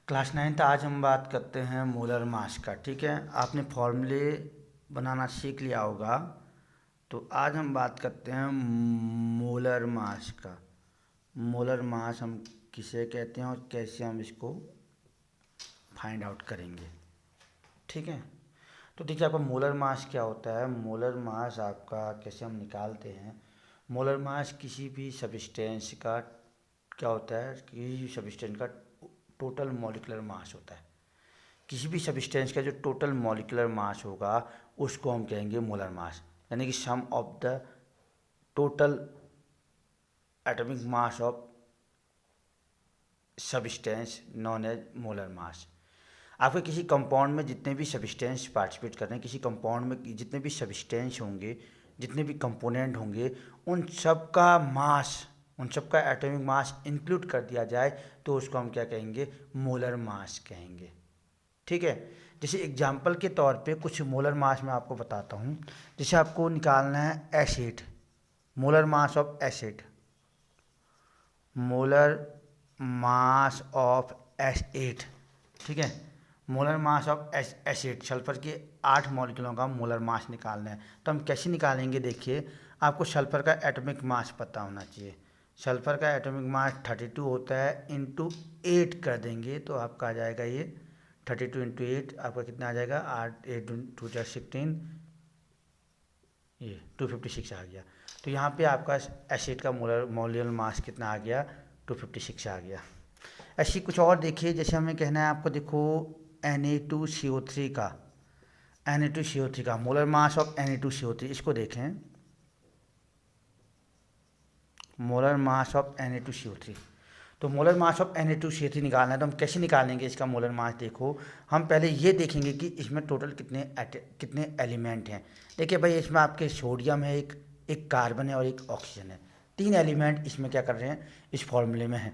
Class 9th आज हम बात करते हैं मोलर मास का। ठीक है, आपने फॉर्मूले बनाना सीख लिया होगा। तो आज हम बात करते हैं मोलर मास का। मोलर मास हम किसे कहते हैं और कैसे हम इसको फाइंड आउट करेंगे। ठीक है, तो देखिए आपका मोलर मास क्या होता है। मोलर मास आपका कैसे हम निकालते हैं। मोलर मास किसी भी सब्सटेंस का क्या होता है, किसी भी सब्सटेंस का टोटल मॉलिक्यूलर मास होता है। किसी भी सब्सटेंस का जो टोटल मॉलिक्यूलर मास होगा उसको हम कहेंगे मोलर मास, यानी कि sum of the total atomic mass of substance known as molar mass. आपके किसी कंपाउंड में जितने भी सब्सटेंस पार्टिसिपेट कर रहे हैं, किसी कंपाउंड में जितने भी सब्सटेंस होंगे, जितने भी कंपोनेंट होंगे, उन सब का मास, उन सब का एटॉमिक मास इंक्लूड कर दिया जाए तो उसको हम क्या कहेंगे, मोलर मास कहेंगे। ठीक है, जैसे एग्जांपल के तौर पे कुछ मोलर मास मैं आपको बताता हूँ। जैसे आपको निकालना है acid, molar mass of acid, molar mass of acid. ठीक है, molar mass of acid, sulphur के 8 मॉलिक्यूलों का मोलर मास निकालना है। तो हम कैसे निकालेंगे, देखिए आपको सल्फर का एटॉमिक मास पता होना चाहिए। सल्फर का एटॉमिक मास 32 होता है, इंटू 8 कर देंगे तो आपका आ जाएगा ये 32 इंटू 8 आपका कितना आ जाएगा, 8 8 2 4 16, ये 256 आ गया। तो यहाँ पे आपका एसिड का मोलर मास कितना आ गया, 256 आ गया। ऐसी कुछ और देखिए, जैसे हमें कहना है आपको, देखो Na2CO3 का, Na2CO3 का मोलर मास ऑफ Na2CO3, इसको देखें, मोलर मास ऑफ Na2CO3। तो मोलर मास ऑफ Na2CO3 निकालना है तो हम कैसे निकालेंगे इसका मोलर मास। देखो हम पहले ये देखेंगे कि इसमें टोटल कितने एलिमेंट हैं। देखिए भाई, इसमें आपके सोडियम है, एक कार्बन है और एक ऑक्सीजन है। 3 एलिमेंट इसमें क्या कर रहे हैं, इस फॉर्मूले में है।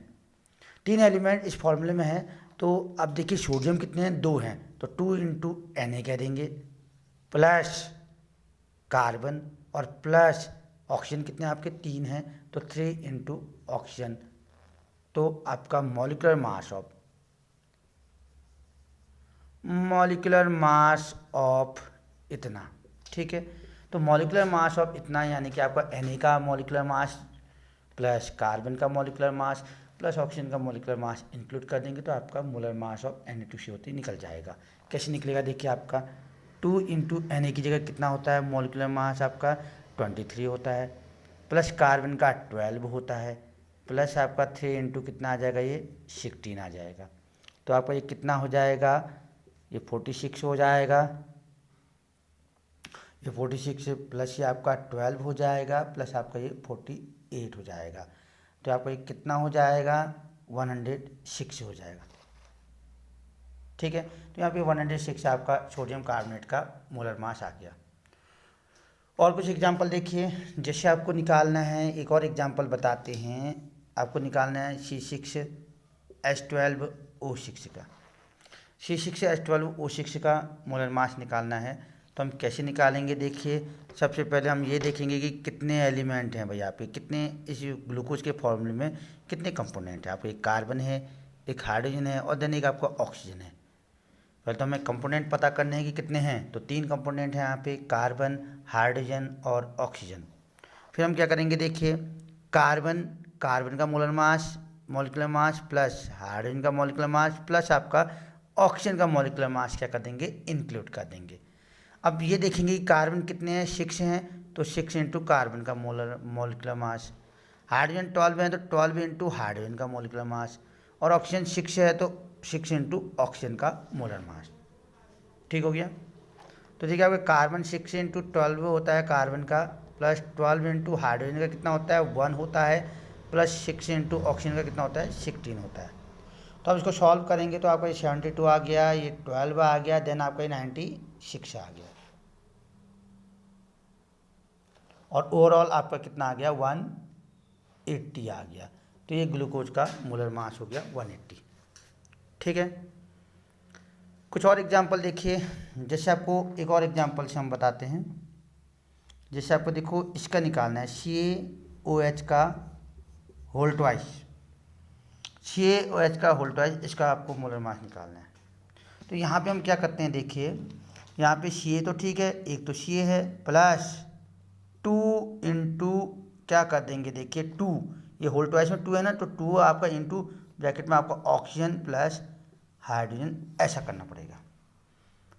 3 एलिमेंट इस फॉर्मूले में है। तो अब देखिए सोडियम कितने हैं, 2 हैं, तो 2 इंटू Na कह देंगे, प्लस कार्बन और प्लस ऑक्सीजन कितने आपके 3 हैं, तो 3 इंटू ऑक्सीजन। तो आपका मॉलिक्यूलर मास ऑफ इतना। ठीक है, तो मॉलिक्यूलर मास ऑफ इतना यानी कि आपका Na का मॉलिक्यूलर मास प्लस कार्बन का मॉलिक्यूलर मास प्लस ऑक्सीजन का मॉलिक्यूलर मास इंक्लूड कर देंगे तो आपका मोलर मास ऑफ Na2CO3 निकल जाएगा। कैसे निकलेगा, देखिए आपका 2 इंटू Na की जगह कितना होता है, मॉलिक्यूलर मास आपका 23 होता है, प्लस कार्बन का 12 होता है, प्लस आपका 3 इंटू कितना आ जाएगा, ये 16 आ जाएगा। तो आपका ये कितना हो जाएगा, ये 46 हो जाएगा। ये 46 प्लस ये आपका 12 हो जाएगा, प्लस आपका ये 48 हो जाएगा। तो आपका ये कितना हो जाएगा, 106 हो जाएगा। ठीक है, तो यहाँ पे 106 आपका सोडियम कार्बोनेट का मोलर मास आ गया। और कुछ एग्जांपल देखिए, जैसे आपको निकालना है, एक और एग्जांपल बताते हैं। आपको निकालना है C6H12O6 का, C6H12O6 का मोलर मास निकालना है। तो हम कैसे निकालेंगे, देखिए सबसे पहले हम ये देखेंगे कि कितने एलिमेंट हैं भाई आपके, कितने इस ग्लूकोज के फॉर्मूले में कितने कंपोनेंट हैं। आपको एक कार्बन है, एक हाइड्रोजन है और देन एक आपका ऑक्सीजन है। पहले तो हमें कंपोनेंट पता करने हैं कि कितने हैं, तो 3 कंपोनेंट हैं यहाँ पे, कार्बन, हाइड्रोजन और ऑक्सीजन। फिर हम क्या करेंगे, देखिए कार्बन का मॉलिक्यूलर मास प्लस हाइड्रोजन का मॉलिक्यूलर मास प्लस आपका ऑक्सीजन का मॉलिक्यूलर मास क्या कर देंगे, इंक्लूड कर देंगे। अब ये देखेंगे कि कार्बन कितने हैं, 6 हैं, तो 6 इंटू कार्बन का मॉलिक्यूलर मास, हाइड्रोजन 12 है तो 12 इंटू हाइड्रोजन का मॉलिक्यूलर मास, और ऑक्सीजन 6 है तो 6 इंटू ऑक्सीजन का मोलर मास। ठीक हो गया। तो देखिए आपका कार्बन 6 इंटू 12 होता है कार्बन का, प्लस 12 इंटू हाइड्रोजन का कितना होता है, 1 होता है, प्लस 6 इंटू ऑक्सीजन का कितना होता है, 16 होता है। तो अब इसको सॉल्व करेंगे तो आपका ये 72 आ गया, ये 12 आ गया, देन आपका ये 96 आ गया, और ओवरऑल आपका कितना आ गया, 180 आ गया। तो ये ग्लूकोज का मोलर मास हो गया 180। ठीक है, कुछ और एग्जांपल देखिए। जैसे आपको एक और एग्जांपल से हम बताते हैं। जैसे आपको देखो इसका निकालना है, CaOH का होल ट्वाइस, CaOH का होल ट्वाइस इसका आपको मोलर मास निकालना है। तो यहाँ पे हम क्या करते हैं, देखिए यहाँ पे Ca तो ठीक है, एक तो Ca है, प्लस 2 इंटू क्या कर देंगे, देखिए 2, ये होल ट्वाइस में 2 है ना, तो 2 आपका इंटू ब्रैकेट में आपका ऑक्सीजन प्लस हाइड्रोजन, ऐसा करना पड़ेगा।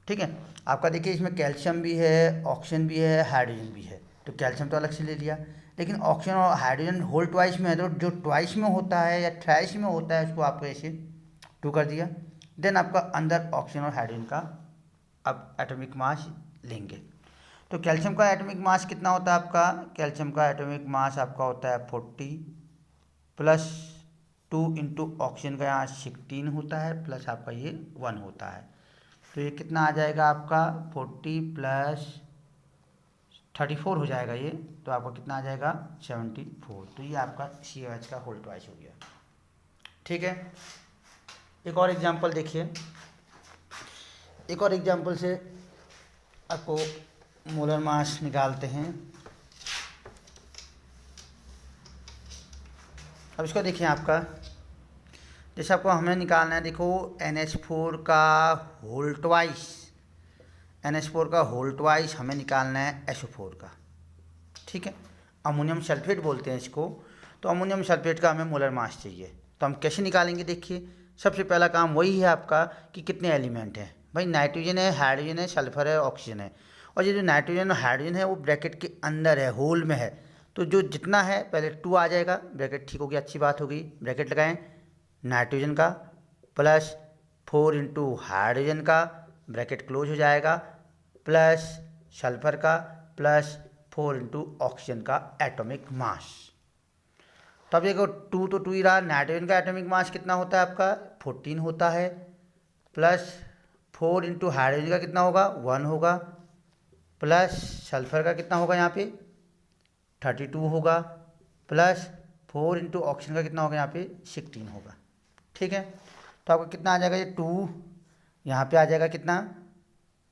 ठीक है, आपका देखिए इसमें कैल्शियम भी है, ऑक्सीजन भी है, हाइड्रोजन भी है। तो कैल्शियम तो अलग से ले लिया, लेकिन ऑक्सीजन और हाइड्रोजन होल ट्वाइस में है, तो जो ट्वाइस में होता है या थ्राइस में होता है उसको आपको ऐसे 2 कर दिया। देन आपका अंदर ऑक्सीजन और हाइड्रोजन का अब एटॉमिक मास लेंगे। तो कैल्शियम का एटॉमिक मास कितना होता है आपका, कैल्शियम का एटॉमिक मास आपका होता है 40 प्लस 2 इंटू ऑक्सीजन का यहाँ 16 होता है, प्लस आपका ये 1 होता है। तो ये कितना आ जाएगा आपका 40 प्लस 34 हो जाएगा ये, तो आपका कितना आ जाएगा 74। तो ये आपका CaOH का होल ट्वाइस हो गया। ठीक है, एक और एग्जांपल देखिए, एक और एग्जांपल से आपको मोलर मास निकालते हैं। अब इसको देखिए आपका, जैसे आपको हमें निकालना है, देखो NH4 का होल ट्वाइस, NH4 का होल ट्वाइस हमें निकालना है SO4 का। ठीक है, अमोनियम सल्फेट बोलते हैं इसको। तो अमोनियम सल्फेट का हमें मोलर मास चाहिए, तो हम कैसे निकालेंगे, देखिए सबसे पहला काम वही है आपका कि कितने एलिमेंट हैं। भाई नाइट्रोजन है, हाइड्रोजन है, सल्फर है, ऑक्सीजन है, और ये जो नाइट्रोजन और हाइड्रोजन है वो ब्रैकेट के अंदर है, होल में है। तो जो जितना है पहले 2 आ जाएगा, ब्रैकेट ठीक हो गया, अच्छी बात हो गई, ब्रैकेट लगाएं, नाइट्रोजन का प्लस 4 इंटू हाइड्रोजन का, ब्रैकेट क्लोज हो जाएगा, प्लस सल्फर का प्लस 4 इंटू ऑक्सीजन का एटॉमिक मास। तो अब देखो 2 तो 2 ही रहा, नाइट्रोजन का एटॉमिक मास कितना होता है आपका 14 होता है, प्लस 4 इंटू हाइड्रोजन का कितना होगा 1 होगा, प्लस सल्फर का कितना होगा यहाँ पे 32 होगा, प्लस 4 इंटू ऑक्सीजन का कितना होगा यहाँ पे 16 होगा। ठीक है, तो आपका कितना आ जाएगा, ये 2 यहाँ पे आ जाएगा, कितना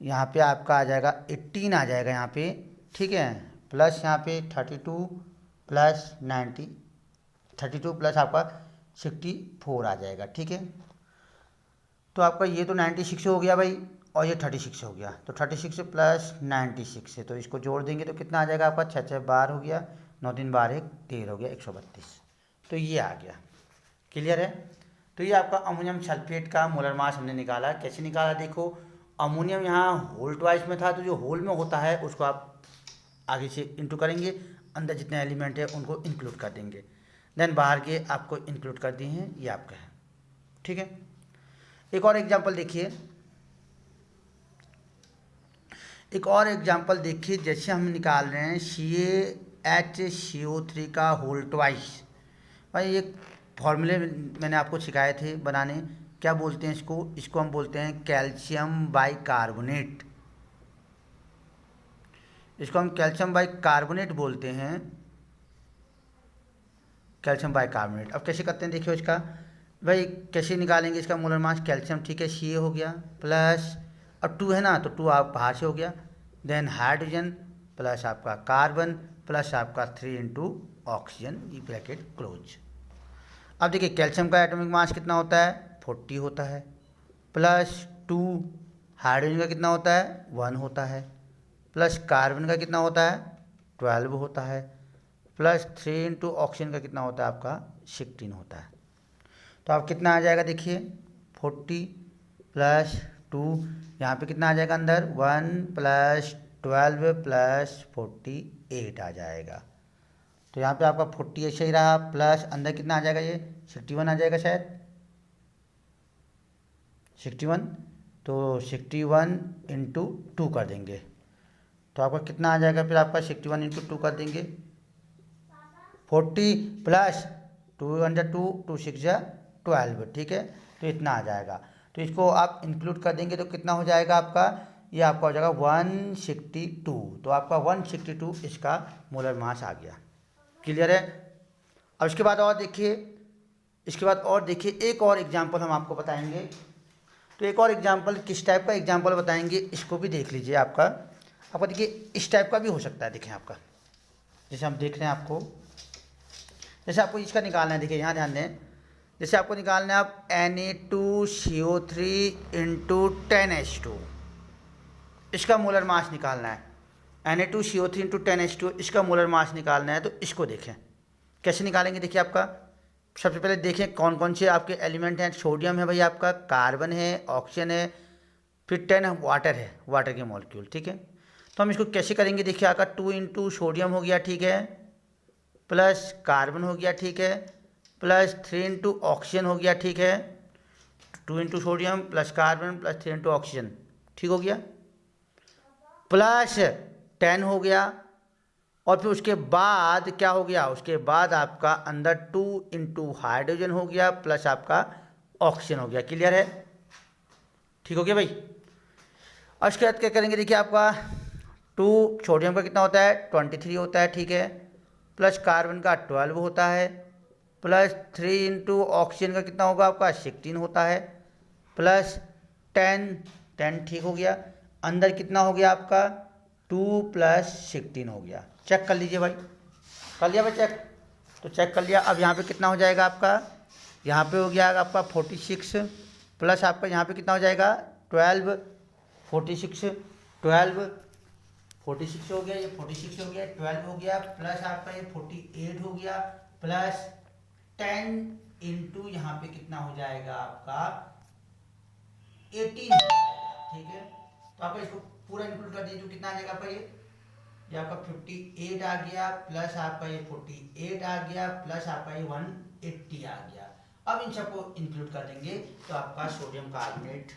यहाँ पे आपका आ जाएगा 18 आ जाएगा यहाँ पे। ठीक है, प्लस यहाँ पे 32 प्लस 90, 32 प्लस आपका 64 आ जाएगा। ठीक है, तो आपका ये तो 96 हो गया भाई, और ये 36 हो गया, तो 36 प्लस 96 है, तो इसको जोड़ देंगे तो कितना आ जाएगा आपका 6 6 12 हो गया, 9 3 12 1 13 हो गया, 132। तो ये आ गया, क्लियर है। तो ये आपका अमोनियम सल्फेट का मोलर मास हमने निकाला। कैसे निकाला, देखो अमोनियम यहाँ होल ट्वाइस में था, तो जो होल में होता है उसको आप आगे से इंटू करेंगे, अंदर जितने एलिमेंट है उनको इंक्लूड कर देंगे, देन बाहर के आपको इंक्लूड कर दिए हैं, ये आपका है। ठीक है, एक और एग्जांपल देखिए, एक और एग्जांपल देखिए, जैसे हम निकाल रहे हैं CaHCO3 का होल ट्वाइस। भाई एक फॉर्मूले मैंने आपको सिखाए थे बनाने, क्या बोलते हैं इसको, इसको हम बोलते हैं कैल्शियम बाइकार्बोनेट, इसको हम कैल्शियम बाइकार्बोनेट बोलते हैं, कैल्शियम बाइकार्बोनेट। अब कैसे करते हैं देखिए इसका, भाई कैसे निकालेंगे इसका मोलर मास, कैल्शियम ठीक है Ca हो गया, प्लस अब 2 है ना, तो 2 आप बाहर से हो गया, देन हाइड्रोजन प्लस आपका कार्बन प्लस आपका 3 इंटू ऑक्सीजन, ये ब्रैकेट क्लोज। अब देखिए कैल्शियम का एटॉमिक मास कितना होता है 40 होता है, प्लस 2 हाइड्रोजन का कितना होता है 1 होता है, प्लस कार्बन का कितना होता है 12 होता है, प्लस 3 इंटू ऑक्सीजन का कितना होता है आपका 16 होता है। तो आप कितना आ जाएगा देखिए 40 प्लस 2, यहाँ पे कितना आ जाएगा अंदर 1 प्लस 12 प्लस 48 आ जाएगा। तो यहाँ पे आपका 40 ऐसे ही रहा, प्लस अंदर कितना आ जाएगा ये 61 आ जाएगा शायद 61, तो 61 इंटू 2 कर देंगे, तो आपका कितना आ जाएगा फिर आपका 61 इंटू 2 कर देंगे 40 प्लस 2 अंडर 2 2 6 12। ठीक है, तो इतना आ जाएगा, तो इसको आप इंक्लूड कर देंगे तो कितना हो जाएगा आपका, ये आपका हो जाएगा 162। तो आपका 162 इसका मोलर मास आ गया, क्लियर है। अब इसके बाद और देखिए, इसके बाद और देखिए एक और एग्जांपल हम आपको बताएंगे। तो एक और एग्जांपल किस टाइप का एग्जांपल बताएंगे, इसको भी देख लीजिए। आपका देखिए इस टाइप का भी हो सकता है, देखें आपका जैसे हम देख रहे हैं आपको, जैसे आपको इसका निकालना है, देखिए यहाँ ध्यान दें, जैसे आपको निकालना है आप Na2CO3 इंटू 10H2, इसका मोलर मास निकालना है। Na2CO3 इंटू 10H2 इसका मोलर मास निकालना है। तो इसको देखें कैसे निकालेंगे। देखिए आपका सबसे पहले देखें कौन कौन से आपके एलिमेंट हैं। सोडियम है भाई आपका, कार्बन है, ऑक्सीजन है, फिर 10 वाटर है, वाटर के मॉलिक्यूल, ठीक है। तो हम इसको कैसे करेंगे। देखिए आपका 2 इंटू सोडियम हो गया, ठीक है, प्लस कार्बन हो गया, ठीक है, प्लस 3 इंटू ऑक्सीजन हो गया, ठीक है। 2 into sodium plus carbon plus 3 into oxygen, ठीक हो गया, प्लस 10 हो गया। और फिर उसके बाद क्या हो गया, उसके बाद आपका अंदर 2 इंटू हाइड्रोजन हो गया प्लस आपका ऑक्सीजन हो गया। क्लियर है, ठीक हो गया भाई। अब उसके बाद क्या करेंगे। देखिए आपका 2 सोडियम का कितना होता है 23 होता है, ठीक है, प्लस कार्बन का 12 होता है, प्लस 3 इंटू ऑक्सीजन का कितना होगा आपका 16 होता है, प्लस 10, ठीक हो गया। अंदर कितना हो गया आपका 2 प्लस 16 हो गया। चेक कर लीजिए भाई, कर लिया भाई चेक। तो चेक कर लिया। अब यहाँ पे कितना हो जाएगा आपका, यहाँ पे हो गया आपका 46 प्लस आपका यहाँ पे कितना हो जाएगा 12, 46 12 46 हो गया, ये 46 हो गया, 12 हो गया, प्लस आपका ये 48 हो गया, प्लस 10 इंटू यहाँ पे कितना हो जाएगा आपका 18, ठीक है। तो आपका इसको पूरा इंक्लूड कर दीजिए। तो कितना आ जाएगा आपका ये आपका 58 आ गया, प्लस आपका ये 48 आ गया, प्लस आपका ये 180 आ गया। अब इन सबको इंक्लूड कर देंगे तो आपका सोडियम कार्बोनेट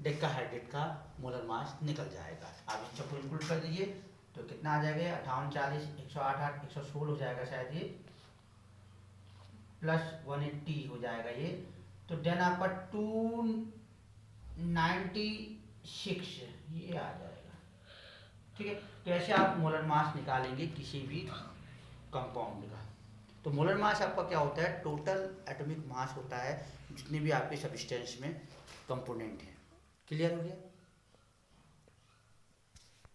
डेकाहाइड्रेट का मोलर मास निकल जाएगा। आप इन सबको इंक्लूड कर दीजिए तो कितना आ जाएगा 58, 40, 108, 116 हो जाएगा शायद ये, प्लस 180 हो जाएगा ये। तो देन आपका 296 ये आ जाएगा, ठीक है। तो ऐसे आप मोलर मास निकालेंगे किसी भी कंपाउंड का। तो मोलर मास आपका क्या होता है, टोटल एटॉमिक मास होता है जितने भी आपके सब्सटेंस में कंपोनेंट हैं। क्लियर हो गया।